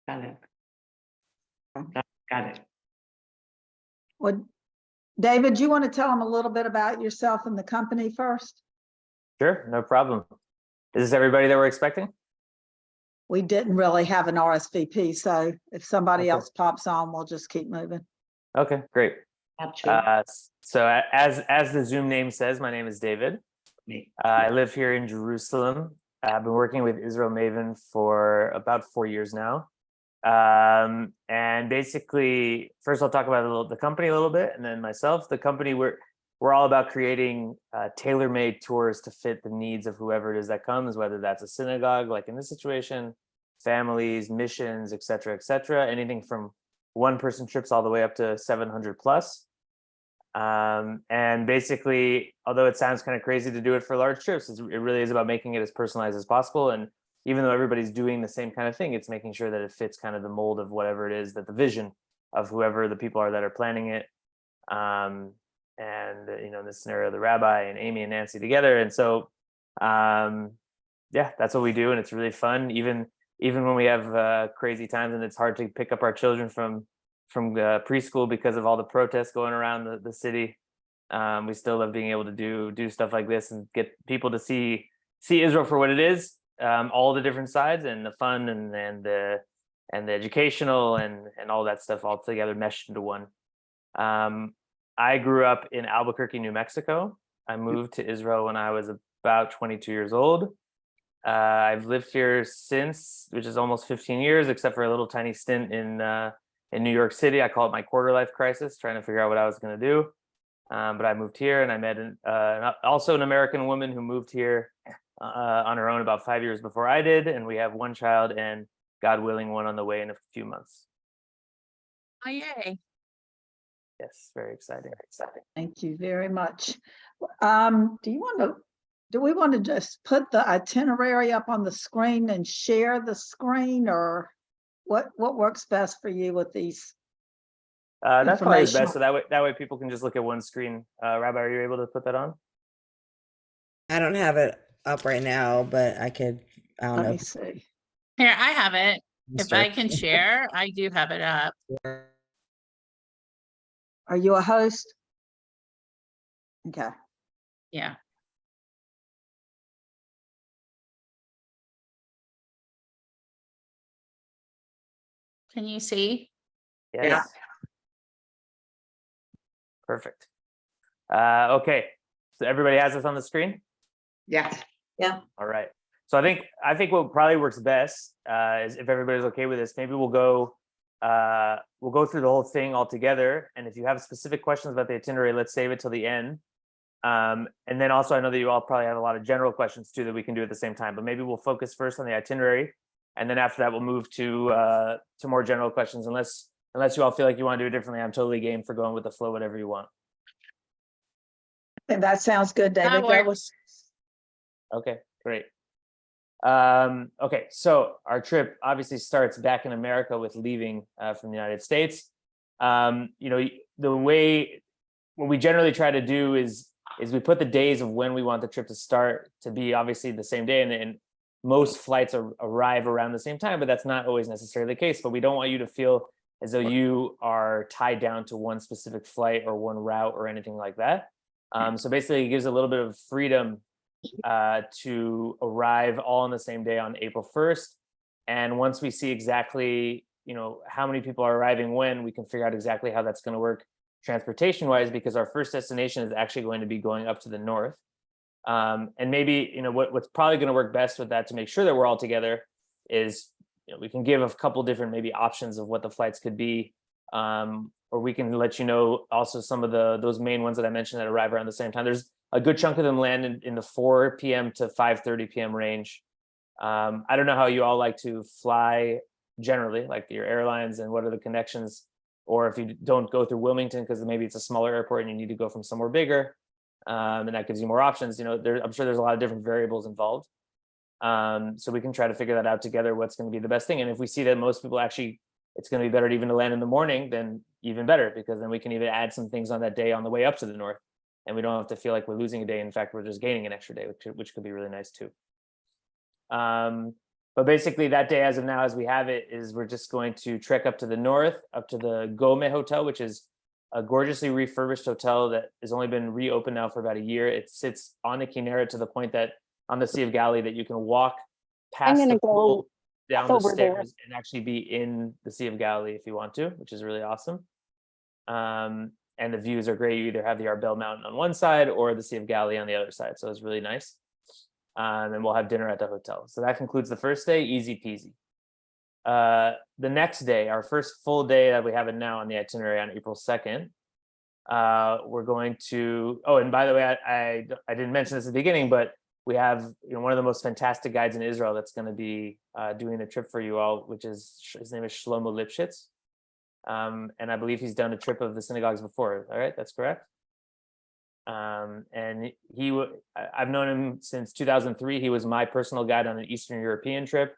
Got it. Got it. Well, David, you want to tell them a little bit about yourself and the company first? Sure, no problem. Is this everybody that we're expecting? We didn't really have an RSVP, so if somebody Okay. else pops on, we'll just keep moving. Okay, great. Gotcha. So as the Zoom name says, my name is David. I live here in Jerusalem. I've been working with Israel Maven for about 4 years now. And basically, first I'll talk about the company a little bit, and then myself. The company, we're all about creating tailor-made tours to fit the needs of whoever it is that comes, whether that's a synagogue, like in this situation, families, missions, et cetera, anything from one-person trips all the way up to 700 plus. And basically, although it sounds kind of crazy to do it for large trips, it really is about making it as personalized as possible. And even though everybody's doing the same kind of thing, it's making sure that it fits kind of the mold of whatever it is, that the vision of whoever the people are that are planning it. And in this scenario, the rabbi and Amy and Nancy together. And so, yeah, that's what we do. And it's really fun. Even when we have crazy times and it's hard to pick up our children from preschool because of all the protests going around the city, we still love being able to do stuff like this and get people to see Israel for what it is, all the different sides, and the fun and the educational and all that stuff all together meshed into one. I grew up in Albuquerque, New Mexico. I moved to Israel when I was about 22 years old. I've lived here since, which is almost 15 years, except for a little tiny stint in New York City. I call it my quarter life crisis, trying to figure out what I was going to do. But I moved here, and I met also an American woman who moved here on her own about 5 years before I did. And we have one child, and God willing, one on the way in a few months. Oh, yay. Yes, very exciting. Thank you very much. Do we want to just put the itinerary up on the screen and share the screen, or what works best for you with these? That's probably best. So that way people can just look at one screen. Rabbi, are you able to put that on? I don't have it up right now, but I could. I don't know. Let me see. Here, I have it. If Start. I can share, I do have it up. Are you a host? Okay. Yeah. Can you see? Yes. Yeah. Perfect. Okay. So everybody has this on the screen? Yeah. All right. So I think what probably works best is, if everybody's okay with this, maybe we'll go through the whole thing all together. And if you have specific questions about the itinerary, let's save it till the end. And then also, I know that you all probably have a lot of general questions too that we can do at the same time, but maybe we'll focus first on the itinerary. And then after that, we'll move to more general questions, unless you all feel like you want to do it differently. I'm totally game for going with the flow, whatever you want. I think that sounds good, David. That works. Okay, great. Okay, so our trip obviously starts back in America with leaving from the United States. The way what we generally try to do is we put the days of when we want the trip to start to be obviously the same day, and most flights arrive around the same time, but that's not always necessarily the case. But we don't want you to feel as though you are tied down to one specific flight or one route or anything like that. So basically, it gives a little bit of freedom to arrive all on the same day on April 1st. And once we see exactly, how many people are arriving when, we can figure out exactly how that's going to work transportation wise, because our first destination is actually going to be going up to the north. And maybe, what's probably going to work best with that to make sure that we're all together is, we can give a couple different maybe options of what the flights could be. Or we can let you know also some of those main ones that I mentioned that arrive around the same time. There's a good chunk of them land in the 4 p.m. to 5:30 p.m. range. I don't know how you all like to fly generally, like your airlines, and what are the connections, or if you don't go through Wilmington because maybe it's a smaller airport and you need to go from somewhere bigger, and that gives you more options. I'm sure there's a lot of different variables involved. So we can try to figure that out together, what's going to be the best thing. And if we see that most people actually, it's going to be better to even to land in the morning, then even better, because then we can even add some things on that day on the way up to the north, and we don't have to feel like we're losing a day. In fact, we're just gaining an extra day, which could be really nice too. But But basically that day as of now, as we have it, is we're just going to trek up to the north, up to the Gome Hotel, which is a gorgeously refurbished hotel that has only been reopened now for about a year. It sits on the Kinneret to the point that on the Sea of Galilee that you can walk past gonna the pool, go down the over there. stairs, and actually be in the Sea of Galilee if you want to, which is really awesome. And the views are great. You either have the Arbel Mountain on one side or the Sea of Galilee on the other side. So it's really nice. And we'll have dinner at the hotel. So that concludes the first day, easy peasy. The next day, our first full day that we have it now on the itinerary on April 2nd, we're going to, oh, and by the way, I didn't mention this at the beginning, but we have one of the most fantastic guides in Israel that's going to be doing the trip for you all, which is, his name is Shlomo Lipschitz. And I believe he's done a trip of the synagogues before. All right, that's correct. And I've known him since 2003. He was my personal guide on an Eastern European trip.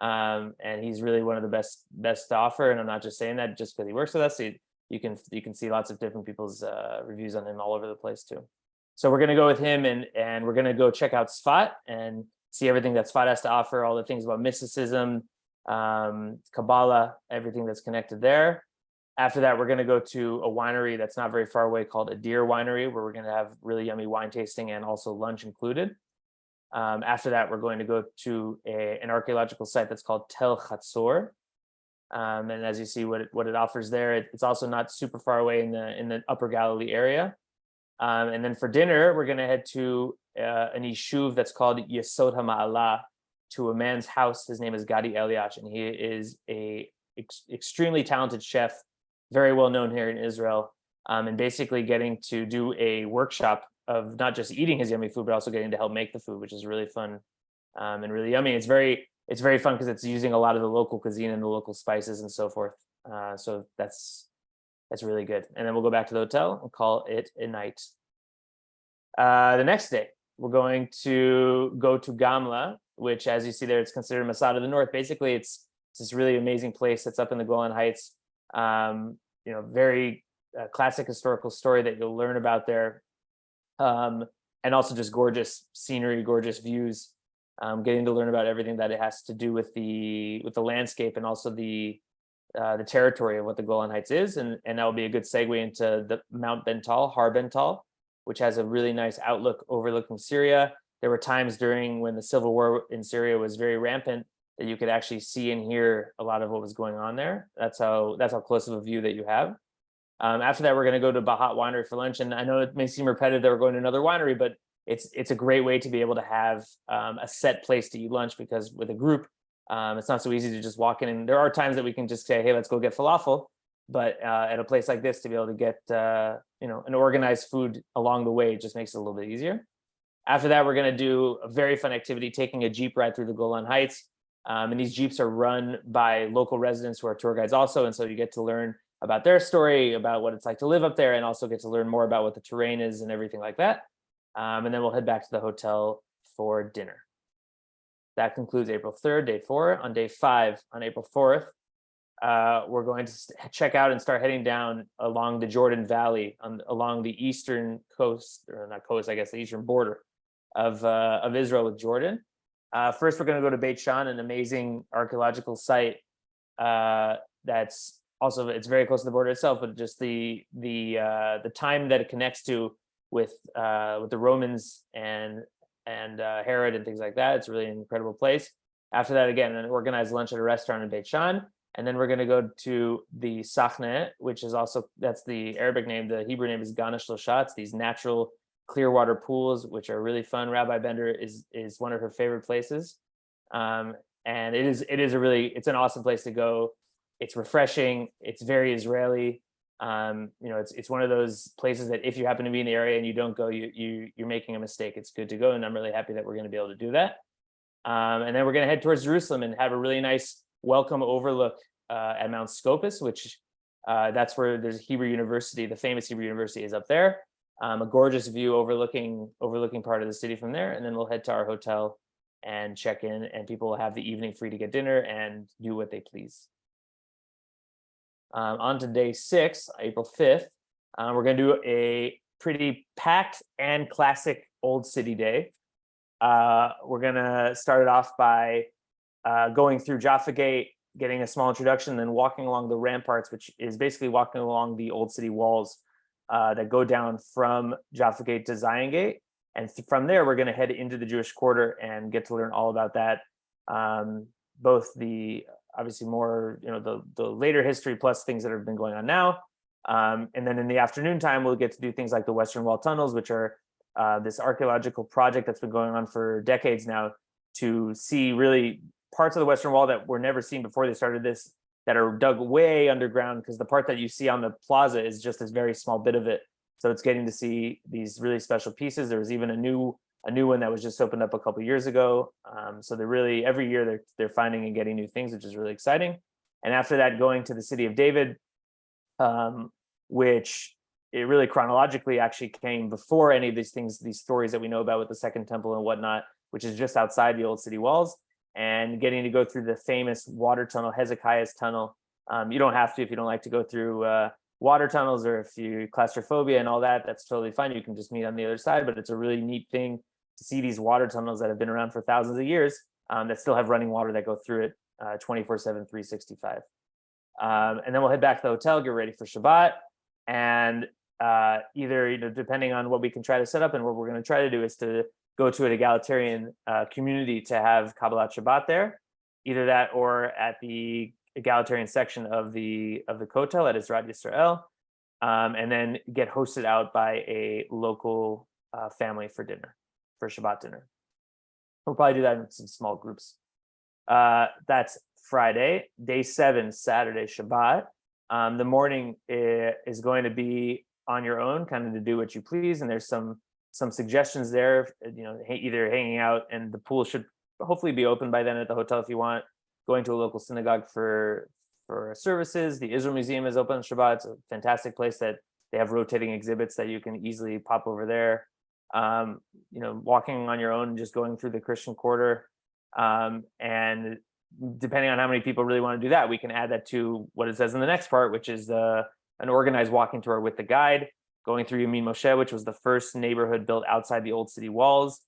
And he's really one of the best to offer. And I'm not just saying that just because he works with us. You can see lots of different people's reviews on him all over the place too. So we're going to go with him, and we're going to go check out Sfat and see everything that Sfat has to offer, all the things about mysticism, Kabbalah, everything that's connected there. After that, we're going to go to a winery that's not very far away called Adir Winery, where we're going to have really yummy wine tasting and also lunch included. After that, we're going to go to an archaeological site that's called Tel Chatzor. And as you see what it offers there, it's also not super far away in the Upper Galilee area. And then for dinner, we're going to head to an yishuv that's called Yesod HaMa'alah, to a man's house. His name is Gadi Eliash, and he is a extremely talented chef, very well known here in Israel, and basically getting to do a workshop of not just eating his yummy food, but also getting to help make the food, which is really fun and really yummy. It's very fun because it's using a lot of the local cuisine and the local spices and so forth. So that's really good. And then we'll go back to the hotel and call it a night. The next day, we're going to go to Gamla, which, as you see there, it's considered Masada of the North. Basically, it's this really amazing place that's up in the Golan Heights. Very classic historical story that you'll learn about there. And also just gorgeous scenery, gorgeous views, getting to learn about everything that it has to do with the landscape and also the territory of what the Golan Heights is. And that will be a good segue into the Mount Bental, Har Bental, which has a really nice outlook overlooking Syria. There were times during when the civil war in Syria was very rampant that you could actually see and hear a lot of what was going on there. That's how close of a view that you have. After that, we're going to go to Bahat Winery for lunch. And I know it may seem repetitive that we're going to another winery, but it's a great way to be able to have a set place to eat lunch, because with a group, it's not so easy to just walk in. And there are times that we can just say, hey, let's go get falafel. But at a place like this, to be able to get an organized food along the way just makes it a little bit easier. After that, we're going to do a very fun activity, taking a Jeep ride through the Golan Heights. And these Jeeps are run by local residents who are tour guides also. And so you get to learn about their story, about what it's like to live up there, and also get to learn more about what the terrain is and everything like that. And then we'll head back to the hotel for dinner. That concludes April 3rd, day 4. On day 5, on April 4th, we're going to check out and start heading down along the Jordan Valley, along the eastern coast, or not coast, I guess, the eastern border of Israel with Jordan. First, we're going to go to Beit Shan, an amazing archaeological site that's also, it's very close to the border itself, but just the time that it connects to with the Romans and Herod and things like that. It's really an incredible place. After that, again, an organized lunch at a restaurant in Beit Shan. And then we're going to go to the Sachne, which is also, that's the Arabic name. The Hebrew name is Gana Shlosha. It's these natural clear water pools, which are really fun. Rabbi Bender is one of her favorite places. And it's an awesome place to go. It's refreshing. It's very Israeli. It's one of those places that if you happen to be in the area and you don't go, you're making a mistake. It's good to go. And I'm really happy that we're going to be able to do that. And then we're going to head towards Jerusalem and have a really nice welcome overlook at Mount Scopus, which that's where there's Hebrew University. The famous Hebrew University is up there. A gorgeous view overlooking part of the city from there. And then we'll head to our hotel and check in, and people will have the evening free to get dinner and do what they please. On to day 6, April 5th, we're going to do a pretty packed and classic Old City day. We're going to start it off by going through Jaffa Gate, getting a small introduction, then walking along the ramparts, which is basically walking along the old city walls that go down from Jaffa Gate to Zion Gate. And from there, we're going to head into the Jewish quarter and get to learn all about that. Both the obviously more, the later history plus things that have been going on now. And then in the afternoon time, we'll get to do things like the Western Wall tunnels, which are this archaeological project that's been going on for decades now to see really parts of the Western Wall that were never seen before they started this, that are dug way underground, because the part that you see on the plaza is just this very small bit of it. So it's getting to see these really special pieces. There was even a new one that was just opened up a couple of years ago. So they're really, every year they're finding and getting new things, which is really exciting. And after that, going to the city of David, which it really chronologically actually came before any of these things, these stories that we know about with the Second Temple and whatnot, which is just outside the old city walls, and getting to go through the famous water tunnel, Hezekiah's tunnel. You don't have to if you don't like to go through water tunnels, or if you claustrophobia and all that, that's totally fine. You can just meet on the other side, but it's a really neat thing to see these water tunnels that have been around for thousands of years that still have running water that go through it 24/7, 365. And then we'll head back to the hotel, get ready for Shabbat, and either, depending on what we can try to set up, and what we're going to try to do is to go to an egalitarian community to have Kabbalat Shabbat there, either that or at the egalitarian section of the Kotel at Ezrat Yisrael, and then get hosted out by a local family for dinner, for Shabbat dinner. We'll probably do that in some small groups. That's Friday. Day 7, Saturday, Shabbat. The morning is going to be on your own, kind of to do what you please, and there's some suggestions there, either hanging out, and the pool should hopefully be open by then at the hotel if you want, going to a local synagogue for services. The Israel Museum is open on Shabbat. It's a fantastic place that they have rotating exhibits that you can easily pop over there. Walking on your own, just going through the Christian quarter. And depending on how many people really want to do that, we can add that to what it says in the next part, which is an organized walking tour with the guide, going through Yamin Moshe, which was the first neighborhood built outside the old city walls,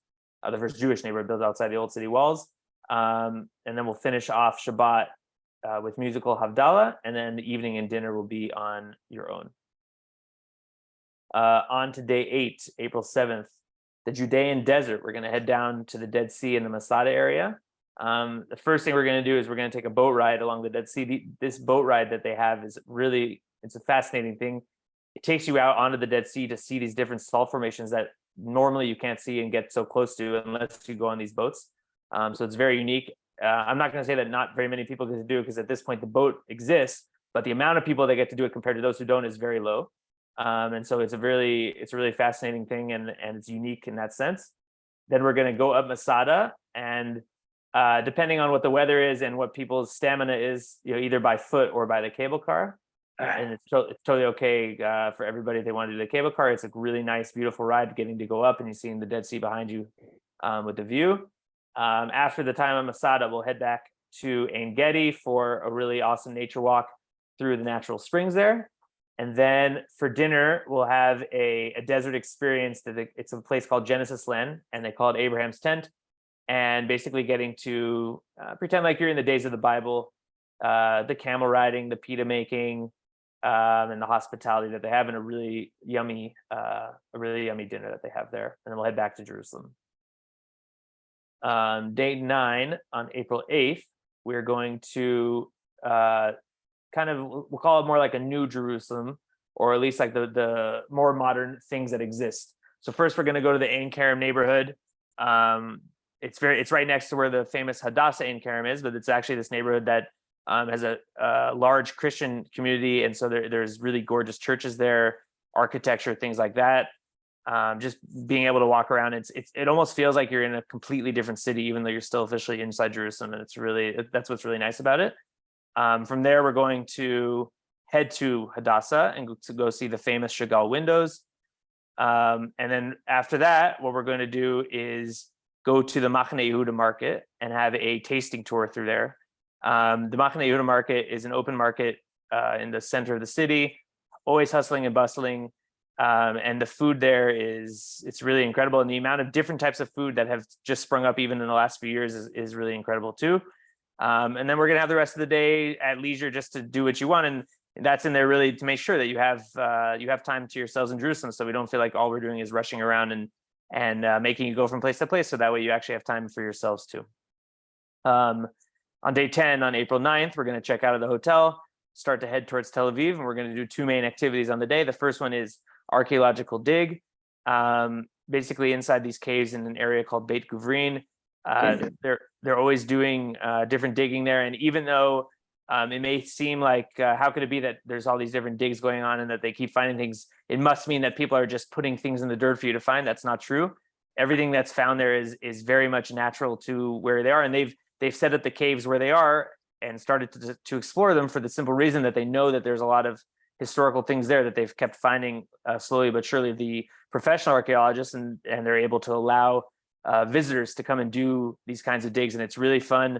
the first Jewish neighborhood built outside the old city walls. And then we'll finish off Shabbat with musical Havdalah, and then the evening and dinner will be on your own. On to day 8, April 7th, the Judean desert. We're going to head down to the Dead Sea in the Masada area. The first thing we're going to do is we're going to take a boat ride along the Dead Sea. This boat ride that they have is really, it's a fascinating thing. It takes you out onto the Dead Sea to see these different salt formations that normally you can't see and get so close to unless you go on these boats. So it's very unique. I'm not going to say that not very many people get to do it, because at this point the boat exists, but the amount of people that get to do it compared to those who don't is very low. And so it's a really fascinating thing, and it's unique in that sense. Then we're going to go up Masada, and depending on what the weather is and what people's stamina is, either by foot or by the cable car. And it's totally okay for everybody if they want to do the cable car. It's a really nice, beautiful ride, getting to go up and you're seeing the Dead Sea behind you with the view. After the time of Masada, we'll head back to Ein Gedi for a really awesome nature walk through the natural springs there. And then for dinner, we'll have a desert experience. It's a place called Genesis Land, and they call it Abraham's Tent. And basically getting to pretend like you're in the days of the Bible, the camel riding, the pita making, and the hospitality that they have, and a really yummy dinner that they have there. And then we'll head back to Jerusalem. Day 9 on April 8th, we're going to we'll call it more like a new Jerusalem, or at least like the more modern things that exist. So first we're going to go to the Ein Kerem neighborhood. It's right next to where the famous Hadassah Ein Kerem is, but it's actually this neighborhood that has a large Christian community, and so there's really gorgeous churches there, architecture, things like that. Just being able to walk around, it almost feels like you're in a completely different city, even though you're still officially inside Jerusalem, and that's what's really nice about it. From there, we're going to head to Hadassah and to go see the famous Chagall windows. And then after that, what we're going to do is go to the Machane Yehuda market and have a tasting tour through there. The Machane Yehuda market is an open market in the center of the city, always hustling and bustling. And the food there it's really incredible. And the amount of different types of food that have just sprung up even in the last few years is really incredible too. And then we're gonna have the rest of the day at leisure just to do what you want, and that's in there really to make sure that you have time to yourselves in Jerusalem, so we don't feel like all we're doing is rushing around and making you go from place to place. So that way you actually have time for yourselves too. On day 10, on April 9th, we're going to check out of the hotel, start to head towards Tel Aviv, and we're going to do two main activities on the day. The first one is archaeological dig, basically inside these caves in an area called Beit Guvrin. They're always doing different digging there, and even though it may seem like how could it be that there's all these different digs going on and that they keep finding things, it must mean that people are just putting things in the dirt for you to find. That's not true. Everything that's found there is very much natural to where they are, and they've set up the caves where they are and started to explore them for the simple reason that they know that there's a lot of historical things there that they've kept finding slowly but surely. The professional archaeologists and they're able to allow visitors to come and do these kinds of digs, and it's really fun.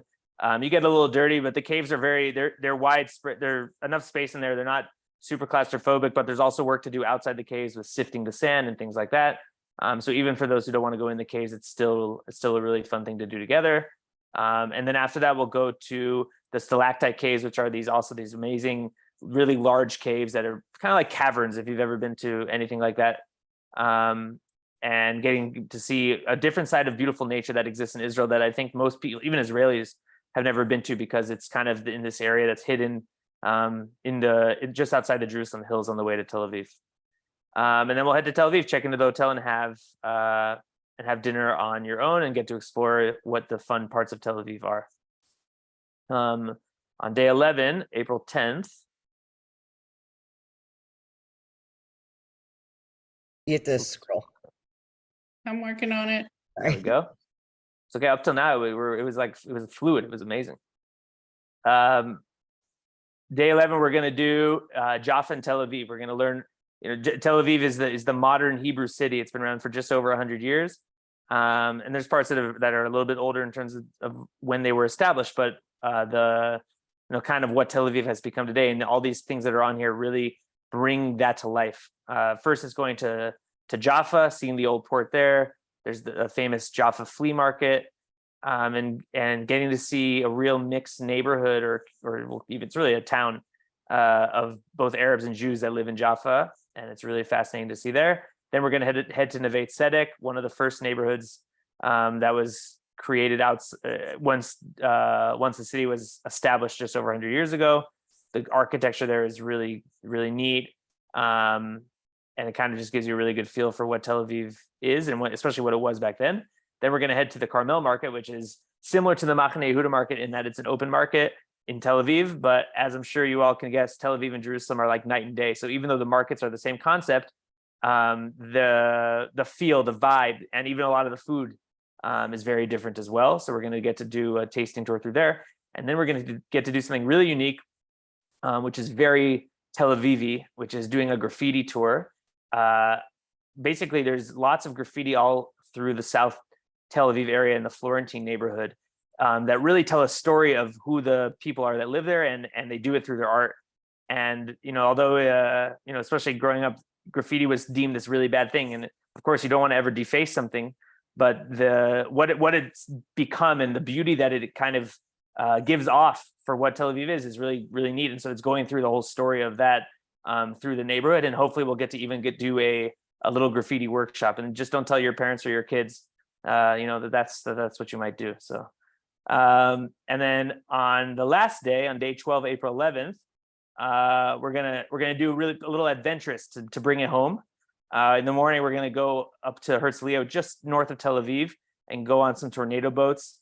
You get a little dirty, but the caves are they're widespread. There's enough space in there. They're not super claustrophobic, but there's also work to do outside the caves with sifting the sand and things like that. So even for those who don't want to go in the caves, it's still a really fun thing to do together. And then after that, we'll go to the stalactite caves, which are these amazing, really large caves that are kind of like caverns, if you've ever been to anything like that. And getting to see a different side of beautiful nature that exists in Israel that I think most people, even Israelis, have never been to, because it's kind of in this area that's hidden just outside the Jerusalem hills on the way to Tel Aviv. And then we'll head to Tel Aviv, check into the hotel, and have dinner on your own and get to explore what the fun parts of Tel Aviv are. On day 11, April 10th. You have to scroll. I'm working on it. There we go. It's okay. Up till now, it was fluid. It was amazing. Day 11, we're going to do Jaffa and Tel Aviv. We're going to learn. Tel Aviv is the modern Hebrew city. It's been around for just over 100 years, and there's parts that are a little bit older in terms of when they were established. But kind of what Tel Aviv has become today, and all these things that are on here really bring that to life. First, it's going to Jaffa, seeing the old port there. There's the famous Jaffa flea market, and getting to see a real mixed neighborhood, or even it's really a town of both Arabs and Jews that live in Jaffa, and it's really fascinating to see there. Then we're going to head to Neve Tzedek, one of the first neighborhoods that was created once the city was established just over 100 years ago. The architecture there is really, really neat. And it kind of just gives you a really good feel for what Tel Aviv is, and especially what it was back then. Then we're going to head to the Carmel market, which is similar to the Machane Yehuda market in that it's an open market in Tel Aviv. But as I'm sure you all can guess, Tel Aviv and Jerusalem are like night and day. So even though the markets are the same concept, the feel, the vibe, and even a lot of the food is very different as well. So we're going to get to do a tasting tour through there. And then we're going to get to do something really unique, which is very Tel Aviv-y, which is doing a graffiti tour. Basically, there's lots of graffiti all through the South Tel Aviv area in the Florentine neighborhood that really tell a story of who the people are that live there, and they do it through their art. And although especially growing up, graffiti was deemed this really bad thing, and of course you don't want to ever deface something, but what it's become and the beauty that it kind of gives off for what Tel Aviv is really, really neat. And so it's going through the whole story of that through the neighborhood, and hopefully we'll get to do a little graffiti workshop. And just don't tell your parents or your kids that's what you might do. So and then on the last day, on day 12, April 11th, we're gonna do a little adventurous to bring it home. In the morning, we're gonna go up to Herzliya, just north of Tel Aviv, and go on some tornado boats,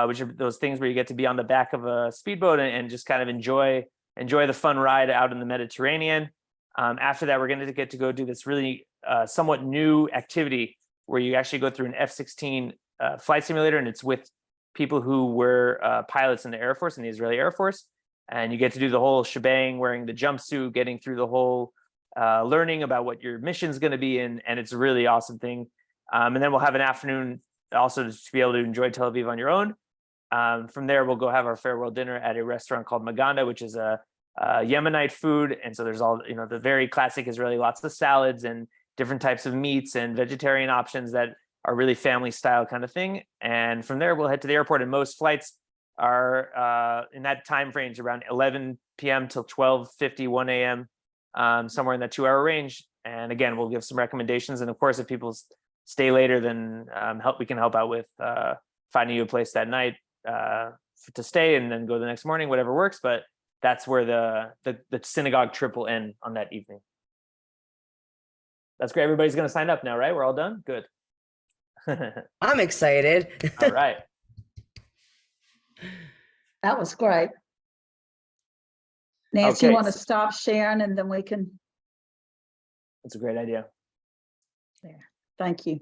which are those things where you get to be on the back of a speedboat and just kind of enjoy the fun ride out in the Mediterranean. After that, we're going to get to go do this really somewhat new activity where you actually go through an F-16 flight simulator, and it's with people who were pilots in the Air Force, in the Israeli Air Force. And you get to do the whole shebang, wearing the jumpsuit, getting through the whole learning about what your mission is going to be, and it's a really awesome thing. And then we'll have an afternoon also to be able to enjoy Tel Aviv on your own. From there, we'll go have our farewell dinner at a restaurant called Maganda, which is a Yemenite food. And so there's all, the very classic Israeli, lots of salads and different types of meats and vegetarian options that are really family style kind of thing. And from there, we'll head to the airport, and most flights are in that time range around 11 p.m. till 12:51 a.m. Somewhere in that 2 hour range. And again, we'll give some recommendations. And of course, if people stay later, then we can help out with finding you a place that night to stay and then go the next morning, whatever works. But that's where the synagogue trip will end on that evening. That's great. Everybody's going to sign up now, right? We're all done? Good. I'm excited. All right. That was great. Nancy, you Okay, want to so- stop sharing and then we can, That's a great idea. thank you.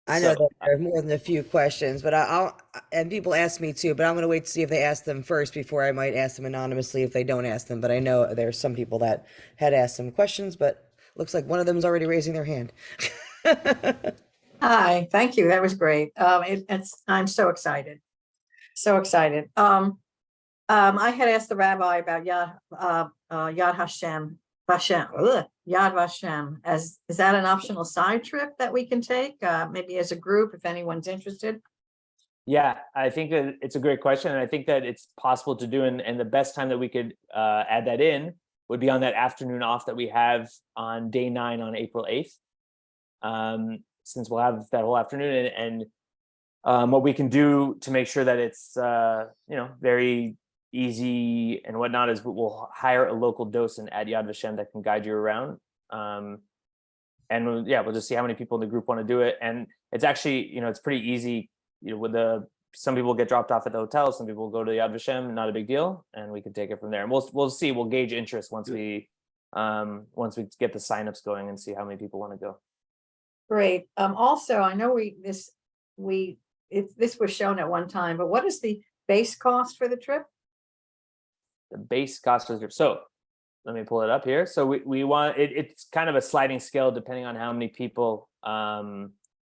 I know So- that there are more than a few questions, but and people ask me too, but I'm going to wait to see if they ask them first before I might ask them anonymously if they don't ask them. But I know there's some people that had asked some questions, but looks like one of them is already raising their hand. Hi, thank you. That was great. I'm so excited. So excited. I had asked the rabbi about Yad Vashem. Is that an optional side trip that we can take? Maybe as a group, if anyone's interested? Yeah, I think that it's a great question. And I think that it's possible to do. And the best time that we could add that in would be on that afternoon off that we have on day 9 on April 8th. Since we'll have that whole afternoon and what we can do to make sure that it's, very easy and whatnot is we'll hire a local docent at Yad Vashem that can guide you around. And we'll just see how many people in the group want to do it. And it's actually, it's pretty easy, some people get dropped off at the hotel, some people go to Yad Vashem, not a big deal. And we can take it from there. And we'll see, we'll gauge interest once we get the signups going and see how many people want to go. Great. Also, I know this was shown at one time, but what is the base cost for the trip? The base cost for the trip. So let me pull it up here. So we want it's kind of a sliding scale depending on how many people are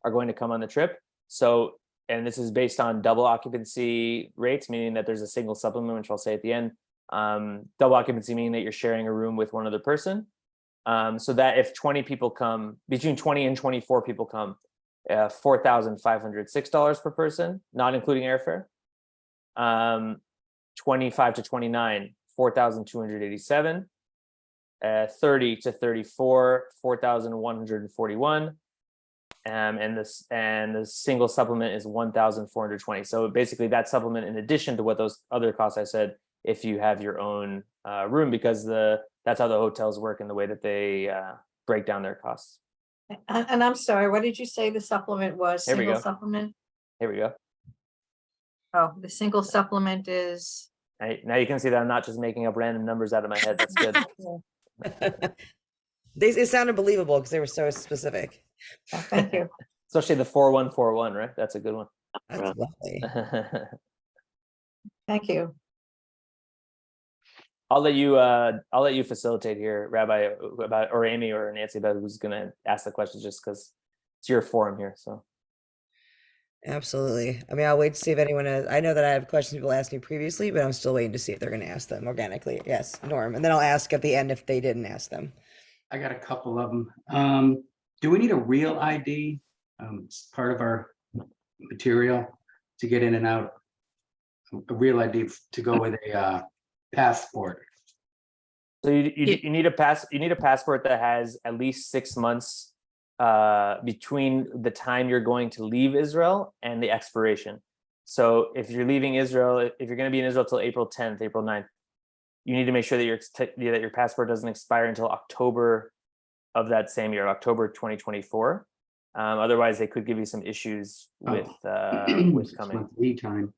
going to come on the trip. So, and this is based on double occupancy rates, meaning that there's a single supplement, which I'll say at the end. Double occupancy meaning that you're sharing a room with one other person. So that if 20 people come, between 20 and 24 people come, $4,506 per person, not including airfare. 25 to 29, 4,287. 30 to 34, 4,141. And the single supplement is 1,420. So basically that supplement in addition to what those other costs I said, if you have your own room, because that's how the hotels work and the way that they break down their costs. And I'm sorry, what did you say the supplement was? Here we Single go. supplement? Here we go. Oh, the single supplement is, Now you can see that I'm not just making up random numbers out of my head. That's good. It sounded believable because they were so specific. oh, thank you. Especially the 4141, right? That's a good one. That's lovely. Thank you. I'll let you facilitate here, Rabbi, or Amy or Nancy, about who's going to ask the questions, just because it's your forum here. So Absolutely. I mean, I'll wait to see if anyone has. I know that I have questions people asked me previously, but I'm still waiting to see if they're going to ask them organically. Yes, Norm. And then I'll ask at the end if they didn't ask them. I got a couple of them. Do we need a real ID? It's part of our material to get in and out. A real ID to go with a passport. So you need a passport that has at least 6 months between the time you're going to leave Israel and the expiration. So if you're leaving Israel, if you're going to be in Israel till April 10th, April 9th, you need to make sure that your passport doesn't expire until October of that same year, October 2024. Otherwise, they could give you some issues with coming. Lead time.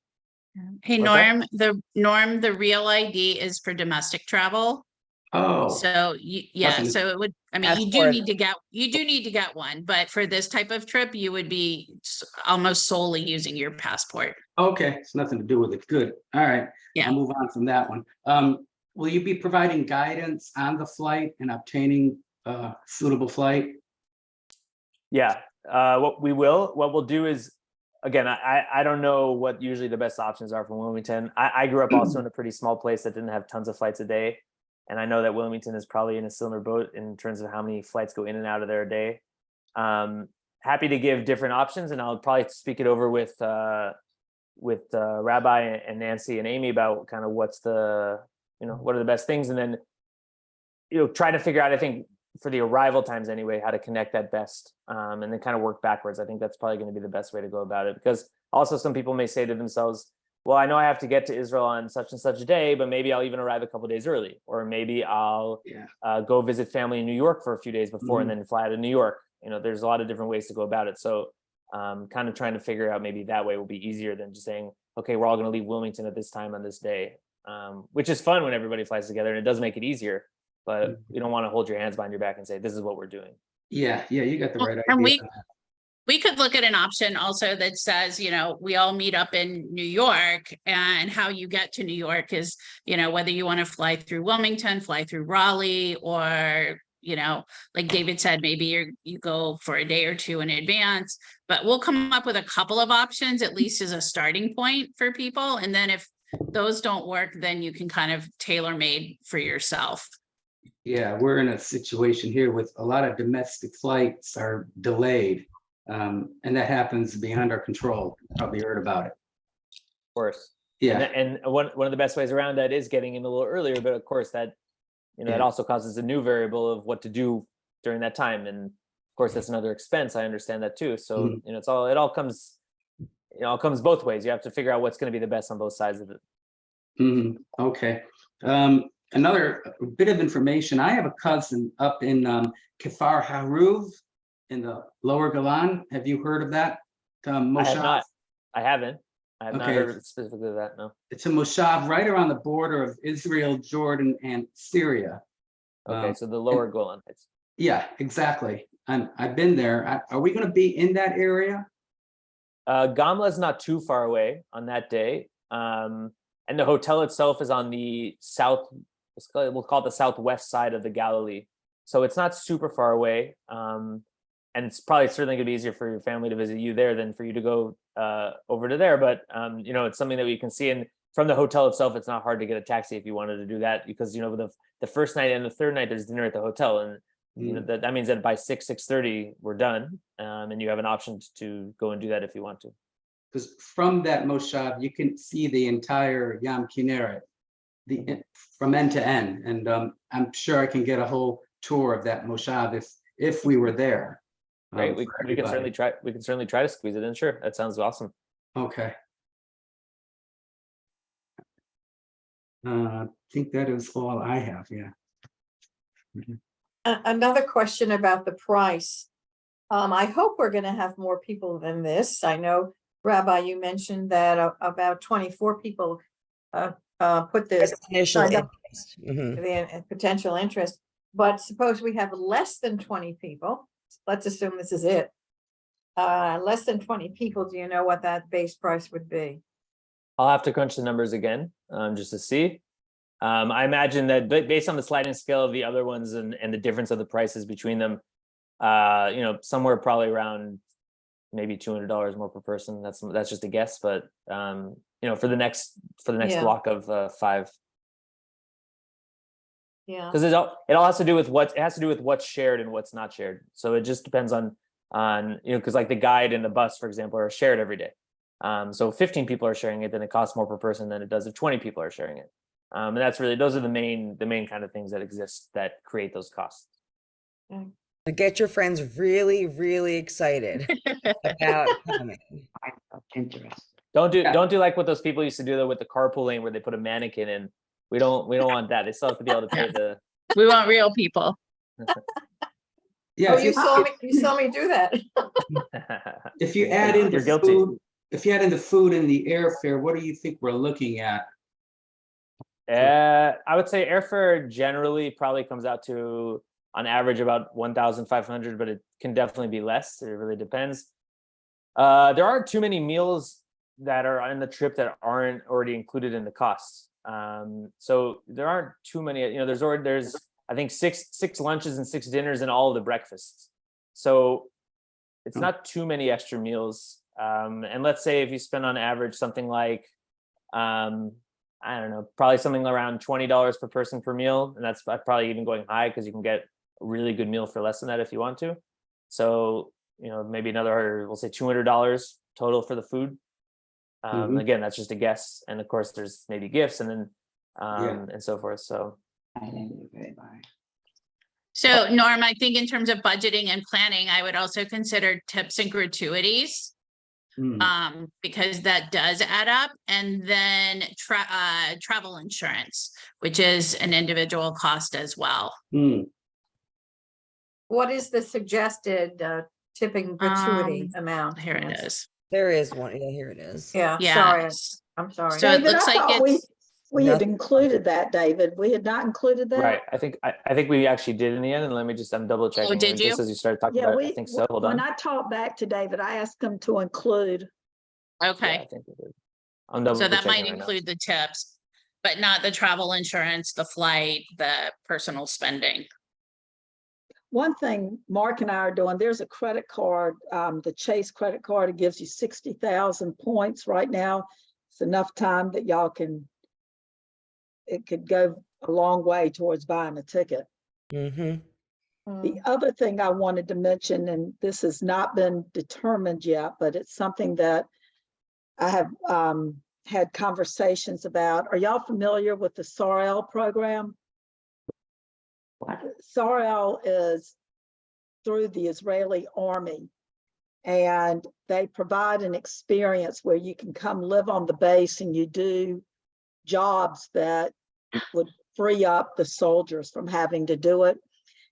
Hey, What's that? Norm, the real ID is for domestic travel. Oh, So Nothing. so it would, I mean, you do need to get one, but for this type of trip, you would be almost solely using your passport. okay. It's nothing to do with it. Good. All right. Yeah. I'll move on from that one. Will you be providing guidance on the flight and obtaining a suitable flight? Yeah, what we'll do is, again, I don't know what usually the best options are from Wilmington. I grew up also in a pretty small place that didn't have tons of flights a day. And I know that Wilmington is probably in a similar boat in terms of how many flights go in and out of there a day. happy to give different options, and I'll probably speak it over with Rabbi and Nancy and Amy about kind of what's the, what are the best things, and then try to figure out, I think for the arrival times anyway, how to connect that best, and then kind of work backwards. I think that's probably going to be the best way to go about it, because also some people may say to themselves, well, I know I have to get to Israel on such and such a day, but maybe I'll even arrive a couple days early, or maybe I'll go visit family in New York for a few days before and then fly to New York. There's a lot of different ways to go about it. So kind of trying to figure out maybe that way will be easier than just saying, okay, we're all going to leave Wilmington at this time on this day, which is fun when everybody flies together, and it does make it easier, but you don't want to hold your hands behind your back and say, this is what we're doing. Yeah, you got the right And idea. we could look at an option also that says, we all meet up in New York, and how you get to New York is, whether you want to fly through Wilmington, fly through Raleigh, or, like David said, maybe you go for a day or two in advance, but we'll come up with a couple of options, at least as a starting point for people. And then if those don't work, then you can kind of tailor-made for yourself. Yeah, we're in a situation here with a lot of domestic flights are delayed. And that happens beyond our control. Probably heard about it. Of course. Yeah. And one of the best ways around that is getting in a little earlier, but of course that, that also causes a new variable of what to do during that time. And of course, that's another expense. I understand that too. So, it all comes both ways. You have to figure out what's going to be the best on both sides of it. Okay. Another bit of information. I have a cousin up in Kfar Haruv in the Lower Golan. Have you heard of that? Moshav? I haven't. I have not Okay. heard specifically of that, no. It's a moshav right around the border of Israel, Jordan, and Syria. Okay, so the Lower Golan Heights. Yeah, exactly. I've been there. Are we going to be in that area? Gamla is not too far away on that day. And the hotel itself is on the we'll call it the southwest side of the Galilee. So it's not super far away. And it's probably certainly gonna be easier for your family to visit you there than for you to go over to there. But it's something that we can see. And from the hotel itself, it's not hard to get a taxi if you wanted to do that, because the first night and the third night there's dinner at the hotel, and that means that by 6:30 we're done, and you have an option to go and do that if you want to. Because from that moshav, you can see the entire Yam Kinneret, from end to end. And I'm sure I can get a whole tour of that moshav if we were there. Right, we can certainly try. We can certainly try to squeeze it in. Sure, that sounds awesome. Okay. I think that is all I have. Yeah. Another question about the price. I hope we're going to have more people than this. I know, Rabbi, you mentioned that about 24 people put this Initial signed up interest. the potential interest. But suppose we have less than 20 people. Let's assume this is it. Less than 20 people. Do you know what that base price would be? I'll have to crunch the numbers again, just to see. I imagine that based on the sliding scale of the other ones and the difference of the prices between them, somewhere probably around maybe $200 more per person. That's just a guess, but for the next block of 5. Yeah. Because it all has to do with what's shared and what's not shared. So it just depends on because like the guide and the bus, for example, are shared every day. So 15 people are sharing it, then it costs more per person than it does if 20 people are sharing it. And that's really, those are the main kind of things that exist that create those costs. Get your friends really, really excited about coming. That's interesting. Don't do like what those people used to do though with the carpool lane where they put a mannequin in. We don't want that. They still have to be able to pay the. We want real people. Yeah. Oh, you saw me do that. If you add in You're the guilty. food, if you add in the food and the airfare, what do you think we're looking at? I would say airfare generally probably comes out to on average about 1,500, but it can definitely be less. It really depends. There aren't too many meals that are on the trip that aren't already included in the costs. So there aren't too many. There's I think six lunches and 6 dinners and all of the breakfasts. So it's not too many extra meals. And let's say if you spend on average something like I don't know, probably something around $20 per person per meal. And that's probably even going high because you can get a really good meal for less than that if you want to. So maybe another, we'll say $200 total for the food. Mhm. Again, that's just a guess. And of course there's maybe gifts and then, Yeah. and so forth. So, So Norm, I think in terms of budgeting and planning, I would also consider tips and gratuities. Mm. Because that does add up. And then travel insurance, which is an individual cost as well. Mm. What is the suggested tipping gratuity amount? Here it Nancy? is. There is one. Yeah, here it is. Yeah, sorry, Yes. I'm sorry. So it David, looks I like thought it's, we had Nothing. included that, David. We had not included that? right. I think we actually did in the end. And let me just, I'm double checking. did and just you? as you started talking Yeah, about it, I think so. Hold when on. I talked back to David, I asked him to include. Yeah, I okay, think we did. I'm double so that checking might right now. include the tips, but not the travel insurance, the flight, the personal spending. One thing Mark and I are doing, there's a credit card, the Chase credit card, it gives you 60,000 points right now. It's enough time that y'all can, it could go a long way towards buying a ticket. Mm-hmm. The other thing I wanted to mention, and this has not been determined yet, but it's something that I have had conversations about. Are y'all familiar with the SARL program? SARL is through the Israeli army, and they provide an experience where you can come live on the base and you do jobs that would free up the soldiers from having to do it.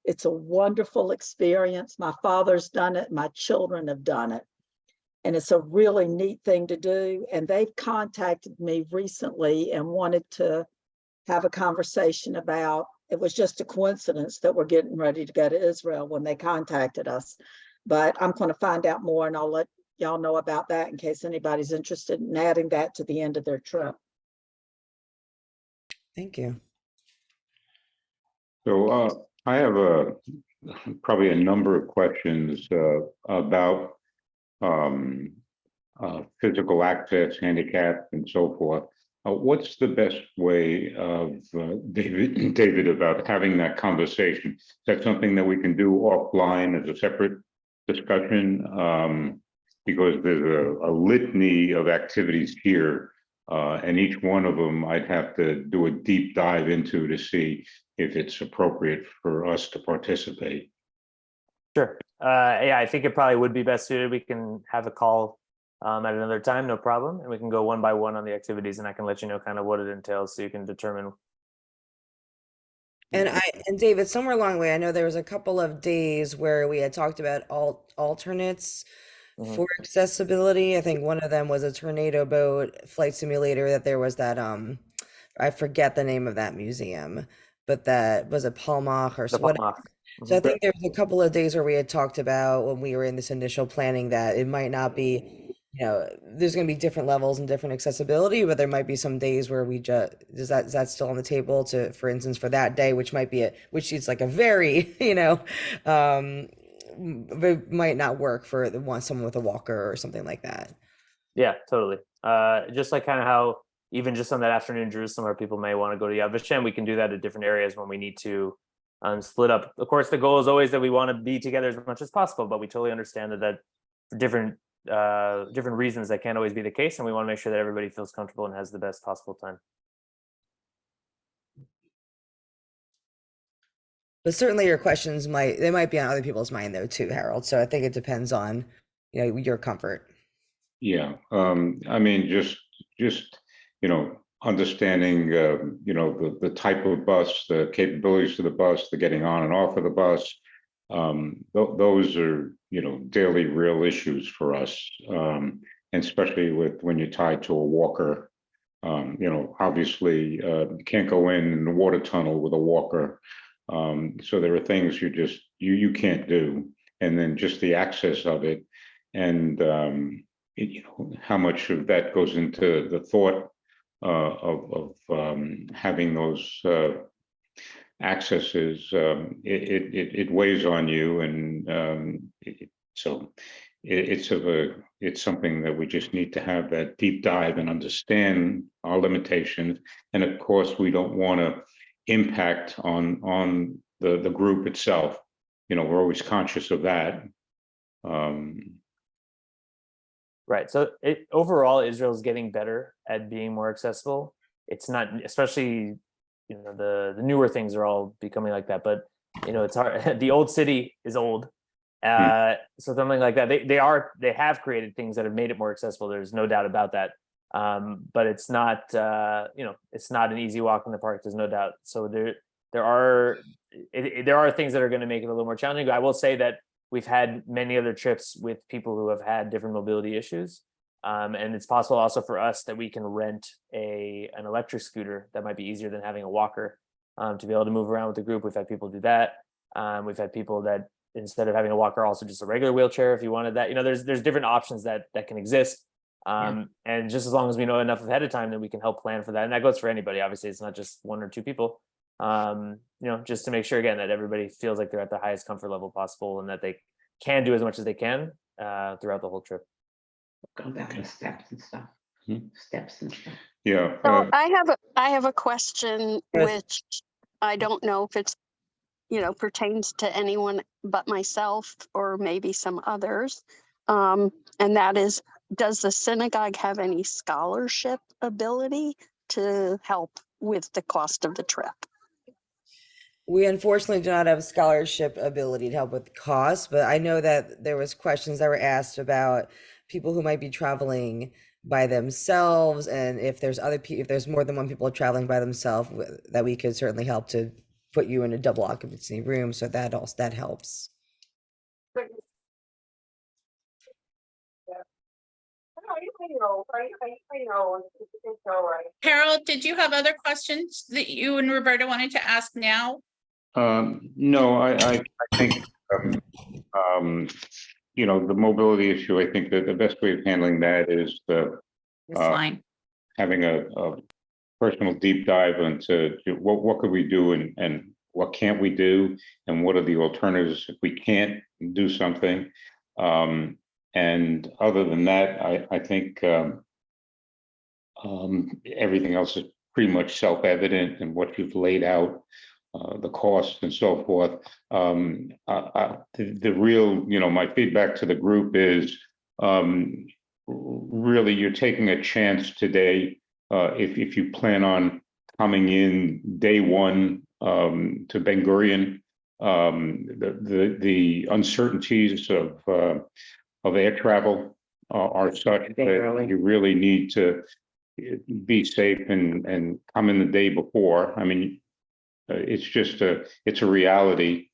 It's a wonderful experience. My father's done it. My children have done it. And it's a really neat thing to do. And they've contacted me recently and wanted to have a conversation about, it was just a coincidence that we're getting ready to go to Israel when they contacted us. But I'm going to find out more and I'll let y'all know about that in case anybody's interested in adding that to the end of their trip. Thank you. So I have probably a number of questions about physical access, handicap, and so forth. What's the best way of David, about having that conversation? Is that something that we can do offline as a separate discussion? Because there's a litany of activities here, and each one of them I'd have to do a deep dive into to see if it's appropriate for us to participate. Sure. Yeah, I think it probably would be best suited. We can have a call at another time, no problem. And we can go one by one on the activities and I can let you know kind of what it entails so you can determine. And David, somewhere along the way, I know there was a couple of days where we had talked about alternates for accessibility. I think one of them was a tornado boat flight simulator, that there was that, I forget the name of that museum, but that was a Palmach or what. So I think there was a couple of days where we had talked about when we were in this initial planning that it might not be, there's going to be different levels and different accessibility, but there might be some days where we just, is that still on the table to, for instance, for that day, which might be which is like a very, it might not work for someone with a walker or something like that. Yeah, totally. Just like kind of how even just on that afternoon in Jerusalem where people may want to go to Yad Vashem, we can do that at different areas when we need to split up. Of course, the goal is always that we want to be together as much as possible, but we totally understand that for different reasons that can't always be the case, and we want to make sure that everybody feels comfortable and has the best possible time. But certainly your questions might be on other people's mind though too, Harold. So I think it depends on your comfort. Yeah, I mean, just understanding the type of bus, the capabilities of the bus, the getting on and off of the bus. Those are daily real issues for us, and especially when you're tied to a walker. Obviously you can't go in the water tunnel with a walker. So there are things you can't do, and then just the access of it, and how much of that goes into the thought of having those accesses. It weighs on you, and so it's something that we just need to have that deep dive and understand our limitations. And of course, we don't want to impact on the group itself. We're always conscious of that. Right. So overall, Israel is getting better at being more accessible. It's not, especially, the newer things are all becoming like that. But it's hard. The old city is old, so something like that. They have created things that have made it more accessible. There's no doubt about that. But it's not, it's not an easy walk in the park. There's no doubt. So there are things that are going to make it a little more challenging. I will say that we've had many other trips with people who have had different mobility issues. And it's possible also for us that we can rent an electric scooter that might be easier than having a walker, to be able to move around with the group. We've had people do that. We've had people that instead of having a walker, also just a regular wheelchair if you wanted that. There's different options that can exist. And just as long as we know enough ahead of time, then we can help plan for that. And that goes for anybody. Obviously, it's not just one or two people. Just to make sure again that everybody feels like they're at the highest comfort level possible and that they can do as much as they can throughout the whole trip. Go down the steps and stuff. Steps and stuff. Yeah. So I have a question, which I don't know if it's, pertains to anyone but myself or maybe some others. And that is, does the synagogue have any scholarship ability to help with the cost of the trip? We unfortunately do not have scholarship ability to help with the cost, but I know that there was questions that were asked about people who might be traveling by themselves, and if there's more than one people traveling by themselves, that we could certainly help to put you in a double occupancy room. So that helps. Harold, did you have other questions that you and Roberta wanted to ask now? No, I think, the mobility issue, I think that the best way of handling that is It's fine. having a personal deep dive into what could we do and what can't we do and what are the alternatives if we can't do something. And other than that, I think everything else is pretty much self-evident in what you've laid out. The costs and so forth. The real, my feedback to the group is really you're taking a chance today. If you plan on coming in day one to Ben Gurion, the uncertainties of air travel are such that you really need to be safe and come in the day before. I mean, it's a reality.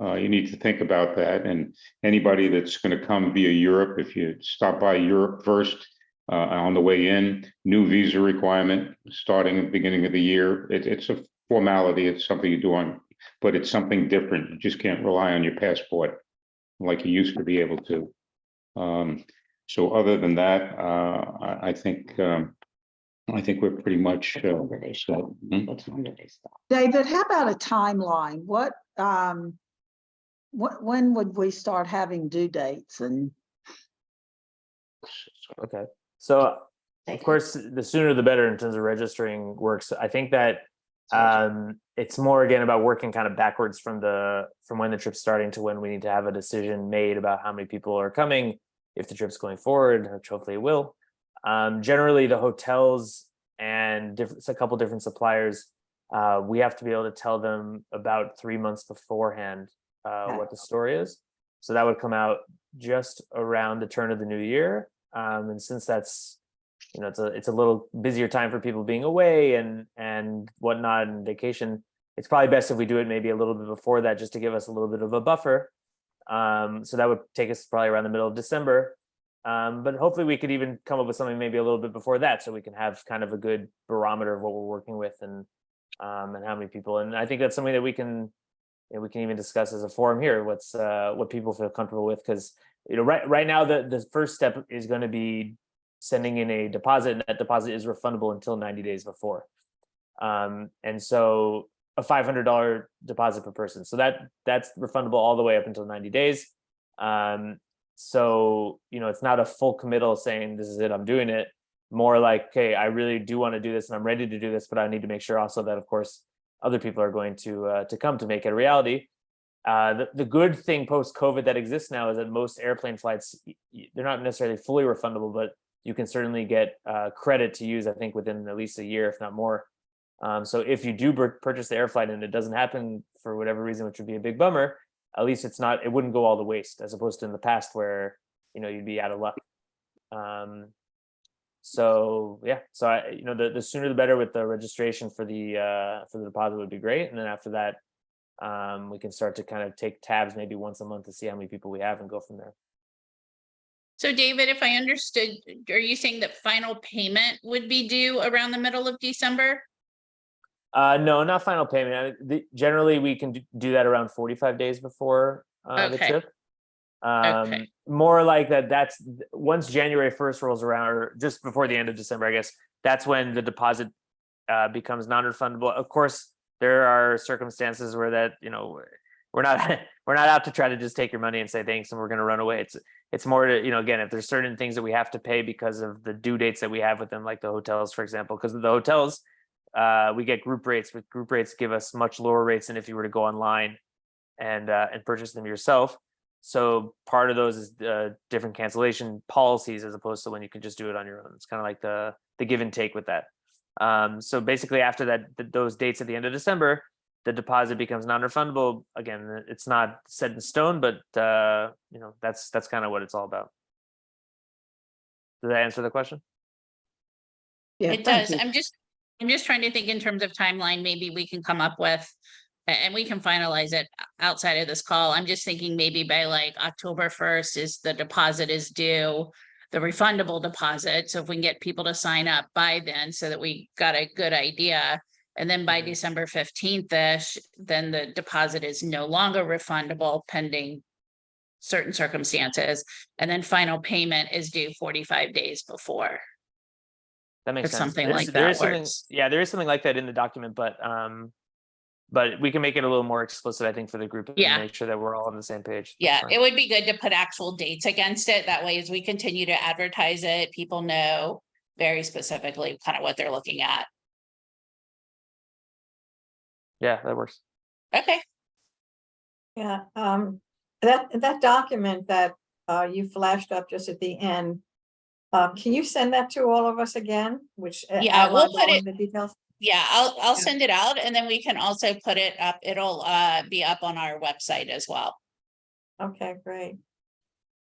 You need to think about that. And anybody that's going to come via Europe, if you stop by Europe first on the way in, new visa requirement starting at the beginning of the year. It's a formality. It's something you do but it's something different. You just can't rely on your passport like you used to be able to. So other than that, I think we're pretty much set. David, how about a timeline? When would we start having due dates? And Okay. So of course, the sooner the better in terms of registering works. I think that it's more again about working kind of backwards from when the trip's starting to when we need to have a decision made about how many people are coming, if the trip's going forward, which hopefully it will. Generally, the hotels and a couple different suppliers, we have to be able to tell them about 3 months beforehand what the story is. So that would come out just around the turn of the new year. And since that's, it's a little busier time for people being away and whatnot and vacation, it's probably best if we do it maybe a little bit before that, just to give us a little bit of a buffer. So that would take us probably around the middle of December. But hopefully we could even come up with something maybe a little bit before that, so we can have kind of a good barometer of what we're working with and how many people. And I think that's something that we can even discuss as a forum here. What people feel comfortable with, because right now the first step is going to be sending in a deposit, and that deposit is refundable until 90 days before. And so a $500 deposit per person, so that's refundable all the way up until 90 days. So, it's not a full committal saying this is it, I'm doing it. More like, okay, I really do want to do this and I'm ready to do this, but I need to make sure also that, of course, other people are going to come to make it a reality. The good thing post-COVID that exists now is that most airplane flights, they're not necessarily fully refundable, but you can certainly get credit to use, I think, within at least a year, if not more. So if you do purchase the air flight and it doesn't happen for whatever reason, which would be a big bummer, at least it wouldn't go all to waste, as opposed to in the past where, you'd be out of luck. So yeah, so the sooner the better with the registration for the deposit would be great. And then after that, we can start to kind of take tabs maybe once a month to see how many people we have and go from there. So David, if I understood, are you saying that final payment would be due around the middle of December? No, not final payment. Generally, we can do that around 45 days before the Okay. trip. Okay. More like that. That's once January 1st rolls around, or just before the end of December, I guess. That's when the deposit becomes non-refundable. Of course, there are circumstances where that we're not out to try to just take your money and say thanks and we're going to run away. It's more to again, if there's certain things that we have to pay because of the due dates that we have with them, like the hotels, for example, because the hotels. We get group rates. With group rates, give us much lower rates than if you were to go online and purchase them yourself. So part of those is different cancellation policies as opposed to when you can just do it on your own. It's kind of like the give and take with that. So basically, after that, those dates at the end of December, the deposit becomes non-refundable. Again, it's not set in stone, but that's kind of what it's all about. Does that answer the question? Yeah, It thank does. you. I'm just trying to think in terms of timeline, maybe we can come up with, and we can finalize it outside of this call. I'm just thinking maybe by like October 1st is the deposit is due, the refundable deposit. So if we can get people to sign up by then so that we got a good idea. And then by December 15th-ish, then the deposit is no longer refundable pending certain circumstances. And then final payment is due 45 days before. That makes If sense. something like There that is something, works. yeah, there is something like that in the document, but we can make it a little more explicit, I think, for the group and Yeah. make sure that we're all on the same page. That's Yeah, fine. it would be good to put actual dates against it. That way, as we continue to advertise it, people know very specifically kind of what they're looking at. Yeah, that works. Okay, Yeah, that document that you flashed up just at the end, can you send that to all of us again, which Yeah, we'll outlines put all it- of the details? yeah, I'll Yeah. send it out and then we can also put it up. It'll be up on our website as well. Okay, great.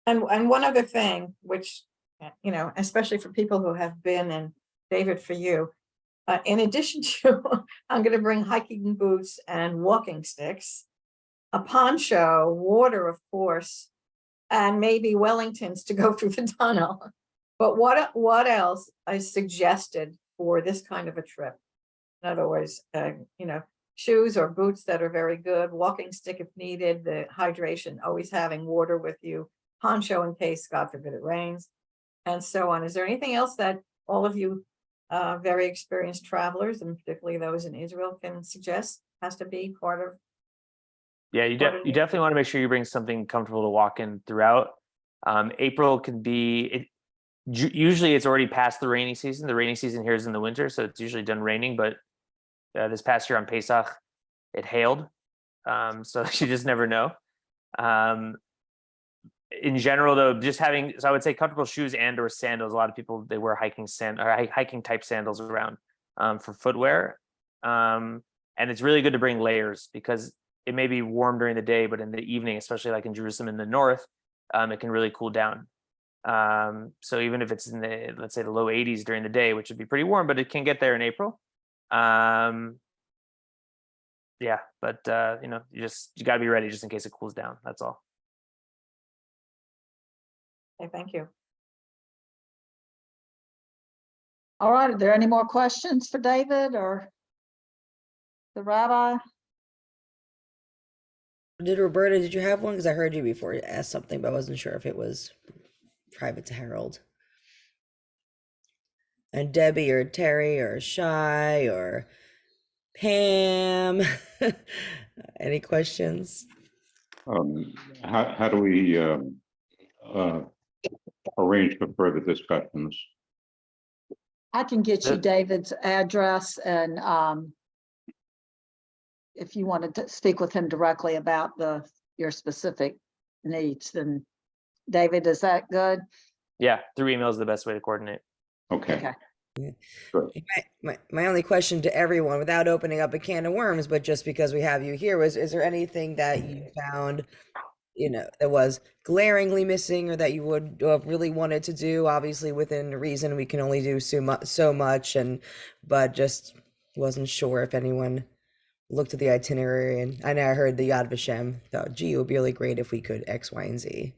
And one other thing, which, especially for people who have been, and David, for you, in addition to, I'm gonna bring hiking boots and walking sticks, a poncho, water, of course, and maybe Wellingtons to go through the tunnel. But what else is suggested for this kind of a trip? In other words, shoes or boots that are very good, walking stick if needed, the hydration, always having water with you, poncho in case, God forbid, it rains, and so on. Is there anything else that all of you very experienced travelers, and particularly those in Israel, can suggest has to be part of? Yeah, you definitely want to make sure you bring something comfortable to walk in throughout. April can be, usually it's already past the rainy season. The rainy season here is in the winter, so it's usually done raining, but this past year on Pesach, it hailed. So you just never know. In general, though, just having, so I would say comfortable shoes and or sandals. A lot of people, they wear hiking type sandals around for footwear. And it's really good to bring layers because it may be warm during the day, but in the evening, especially like in Jerusalem in the north, it can really cool down. So even if it's in the, let's say the low 80s during the day, which would be pretty warm, but it can get there in April. Yeah, but you got to be ready just in case it cools down. That's all. Okay, thank you. All right, are there any more questions for David or the rabbi? Roberta, did you have one? Because I heard you before you asked something, but I wasn't sure if it was private to Harold. And Debbie or Terry or Shy or Pam, any questions? How do we arrange for further discussions? I can get you David's address and if you wanted to speak with him directly about your specific needs, then David, is that good? Yeah, through email is the best way to coordinate. Okay. My only question to everyone, without opening up a can of worms, but just because we have you here, was, is there anything that you found, that was glaringly missing, or that you would have really wanted to do? Obviously, within reason, we can only do so much, but just wasn't sure if anyone looked at the itinerary. And I know I heard the Yad Vashem thought, gee, it would be really great if we could X, Y, and Z.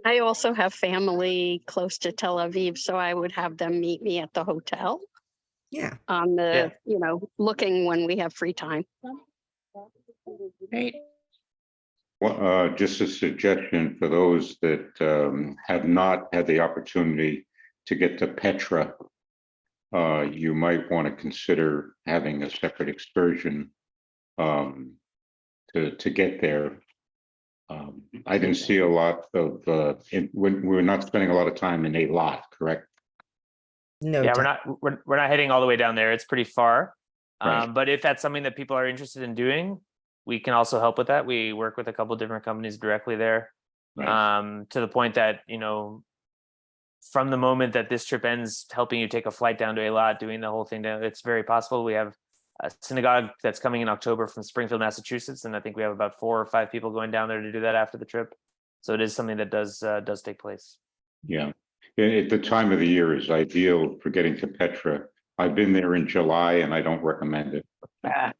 I also have family close to Tel Aviv, so I would have them meet me at the hotel Yeah. on the, looking when we have free time. Great. Well, just a suggestion for those that have not had the opportunity to get to Petra, you might want to consider having a separate excursion to get there. I didn't see a lot of, we're not spending a lot of time in Eilat, correct? No. Yeah, doubt. we're not heading all the way down there. It's pretty far. Right. But if that's something that people are interested in doing, we can also help with that. We work with a couple different companies directly there. Right. To the point that, from the moment that this trip ends, helping you take a flight down to Eilat, doing the whole thing down, it's very possible. We have a synagogue that's coming in October from Springfield, Massachusetts, and I think we have about 4 or 5 people going down there to do that after the trip. So it is something that does take place. Yeah. At the time of the year is ideal for getting to Petra. I've been there in July and I don't recommend it. I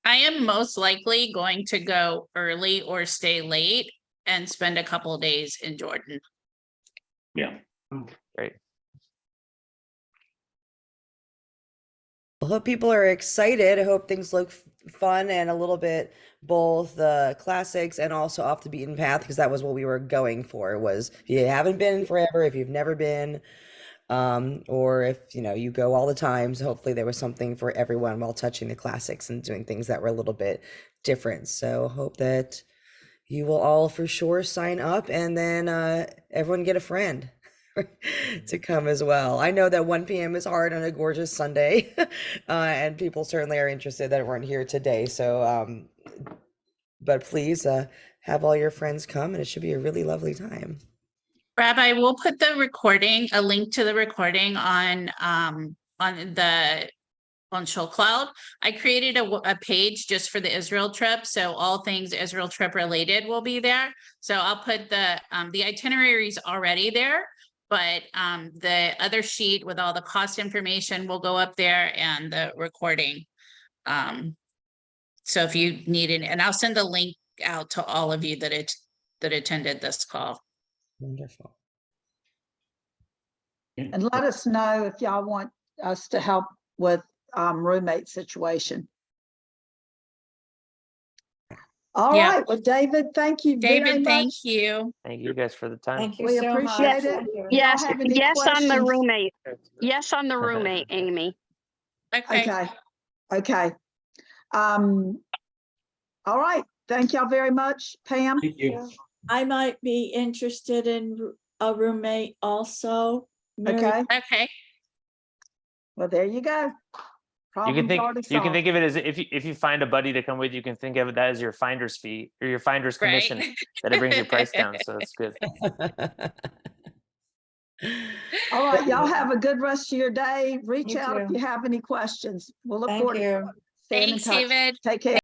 am most likely going to go early or stay late and spend a couple of days in Jordan. Yeah. Great. I hope people are excited. I hope things look fun and a little bit both the classics and also off the beaten path, because that was what we were going for. Was if you haven't been forever, if you've never been, or if you go all the time. So hopefully there was something for everyone while touching the classics and doing things that were a little bit different. So hope that you will all for sure sign up, and then everyone get a friend to come as well. I know that 1 p.m. is hard on a gorgeous Sunday, and people certainly are interested that weren't here today. So, but please have all your friends come, and it should be a really lovely time. Rabbi, we'll put the recording, a link to the recording on Shul Cloud. I created a page just for the Israel trip, so all things Israel trip related will be there. So I'll put the itineraries already there, but the other sheet with all the cost information will go up there, and the recording. So if you need it, and I'll send the link out to all of you that attended this call. Wonderful. And let us know if y'all want us to help with roommate situation. All Yeah. right. Well, David, thank you very David, much. thank you. Thank you guys for the time. Thank you We so much. appreciate it. Thank you. Yes, have any yes on the questions? roommate. Yes on the roommate, Amy. Okay. Okay. All right. Thank y'all very much. Pam? Thank you. I might be interested in a roommate also. Mary- Okay. Okay. Well, there you go. You can Problem's think already solved. of it as if you find a buddy to come with, you can think of it that as your finder's fee or your finder's commission. Right. That it brings your price down. So it's good. All right. Y'all have a good rest of your day. Reach You out if too. you have any questions. We'll look Thank forward to you. staying in Thanks, touch. David. Take care.